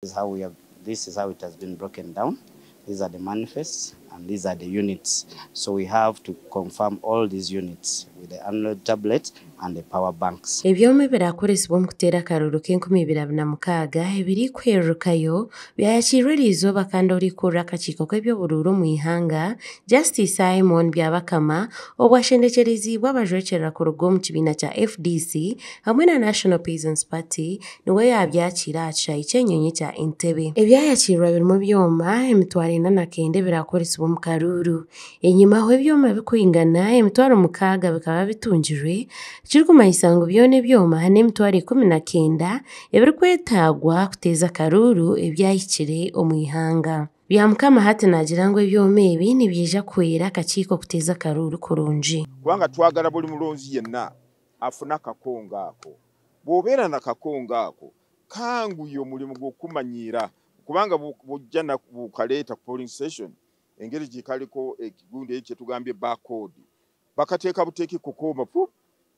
This is how it has been broken down. These are the manifests and these are the units. So we have to confirm all these units with the Android tablet and the power banks. Ebyoma birakoresibwa mu kuteera akalulu k'2026 ebiri kwerukayo byayakirwirizo bakandoli kurra akakiiko k'ebyoburuuru mu ihanga Justice Simon Byabakama obwashendekerezibwa abajwekyerera kuruga omu kibiina kya FDC hamwe na National Peasants Party niwe yabyakira aha kishaayi ky'enyonyi kya Entebbe. Ebyayakirwa birimu byoma emitwaro 49 birakoresibwa mu karuru. Enyuma aho ebyoma bikwingana emitwaro 6 bikaba bitungirwe kumanyisa ngu byona ebyoma n'emitwaro 19 ebirikwetagwa kuteeza akaruru ebyahikire omu ihanga. Byamukama hati nagira ngu ebyoma ebi nibyija kuhwera akakiiko kuteeza akaruru kurungi. Kubanga twagala buli mulonzi yenna afuna akakongo ako. Bw'obeera n'akakongo ako kanguya omulimu gw'okumanyiira kubanga bujja na bukaleeta polling station engeri gikaliko ekigundi ekyo tugambye barcode bakateeka buteeki kukooma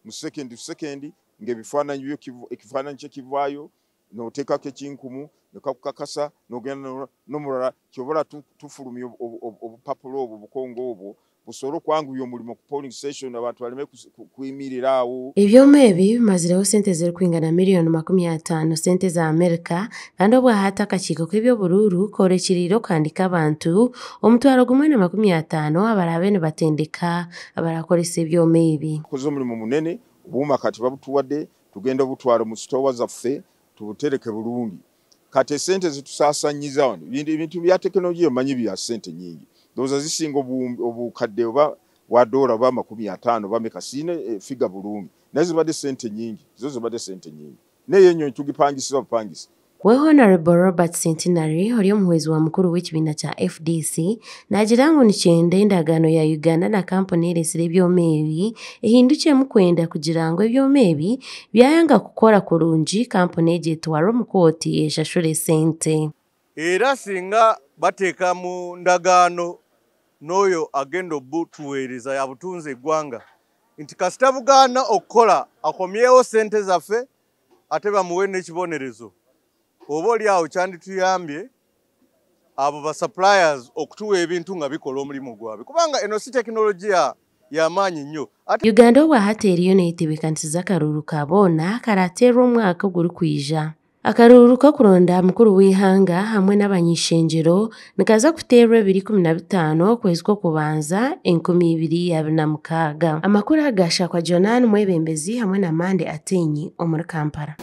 mu sekendi ng'ebifaananyi byo ekifaananyi kye kivaayo n'oteekako ekinkumu ne kakukakasa n'ogenda n'omulala kyobola tufulumya obupapulo obwo bukongo obwo busobole okwanguya omulimu ku polling station abantu baleme kuyimirira awo. Ebyoma ebi bimazireho sente zirikwingana $50,000 sente za Amerika kandi obwahata akakiiko k'ebyoburuuru korekiriire okandika abantu 150,000 abarabe nibatendeka abarakoresa ebyoma ebi. Koze omulimu munene obuuma kati babutuwadde tugenda obutwala mu sitowa zaffe tubutereke bulungi. Kati sente zitusaasanyiza wano ebintu bya tekinologiya omanyi bya sente nyingi. Doza zisinga obukadde oba wa dola oba 50 bameka sine figa bulungi. Nazo bade sente nyingi. Zozo bade sente nyingi. Naye ennyonyi tugipangisa bupangisa. We Honorable Robert Centenary oli omuhwezi wa mukuru w'ekibiina kya FDC nagira ngu nikyenda endagaano ya Uganda na kampuni ereesera ebyoma ebi ehindukiremu kwenda kugira ngu ebyoma ebi byayanga kukora kurungi kampuni egyo etwara omu kooti eshashule sente. Era singa bateeka mu ndagaano n'oyo agenda obutuweereza yabutunza eggwanga nti kasita bugaana okukola akomyewo sente zaffe ate bamuwe n'ekibonerezo oba oli awo kyandituyambye abo ba suppliers okutuwa ebintu nga bikola omulimu gwabwe kubanga eno si tekinologiya y'amaanyi nnyo. Uganda obwahata eriyo neetebekanisiza akaruru ka boona karateerwa omwaka oguri kwija. Akaruru k'okuronda mukuru w'ihanga hamwe n'abanyishengyero nikaza kuteerwa 2015 kwezi kw'okubanza 2026. Amakuru agashakwa Jonan Mwebembezi hamwe na Mande Atenyi omuri Kampala.